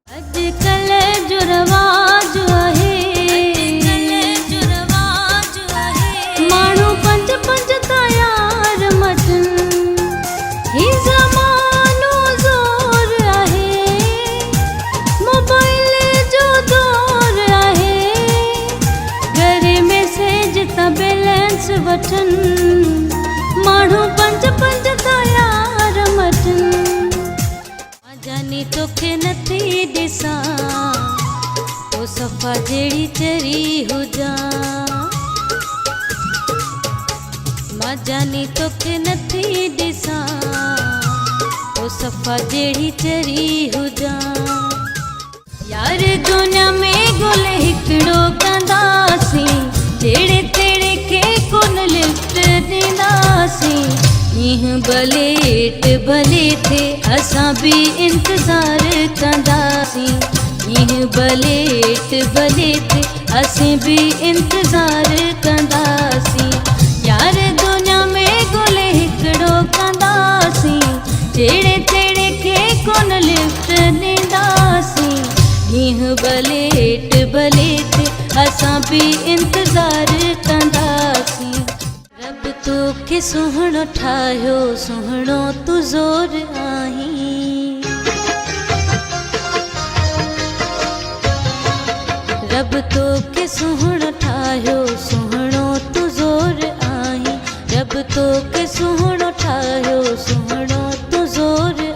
अॼुकल्ह जो रवाज आहे, माण्हू पंज पंज तयार मटन, ही ज़मानो ज़ोर आहे, मोबाइल जो दौर आहे, घर मैसेज तां बैलेंस वठन, माण्हू पंज पंज तयार मटन। जानी तोखे नथी ॾिसां तो सफ़ा जहिड़ी चरी हुजां, मां जानी तोखे नथी ॾिसां तो सफ़ा जहिड़ी चरी हुजां। यार दुनिया में ॻोल्हे हिकिड़ो कंदासीं, जहिड़े तहिड़े खे कोन लिफ्ट ॾींदासीं, ईअं भलेट भले थे असां भी इंतज़ार कंदासीं, ईअं भलेट भले थे असीं भी इंतज़ार कंदासीं। यार दुनिया में ॻोल्हे हिकिड़ो कंदासीं, जहिड़े तहिड़े खे कोन लिफ्ट ॾींदासीं, ईअं भलेट भले थे असां भी इंतज़ार कंदासीं। रब तोखे सुहिणो ठाहियो, सुहिणो तू ज़ोर आहीं, रब तोखे सुहिणो ठाहियो, सुहिणो तू ज़ोर आहीं, रब तोखे सुहिणो ठाहियो, सुहिणो तू ज़ोर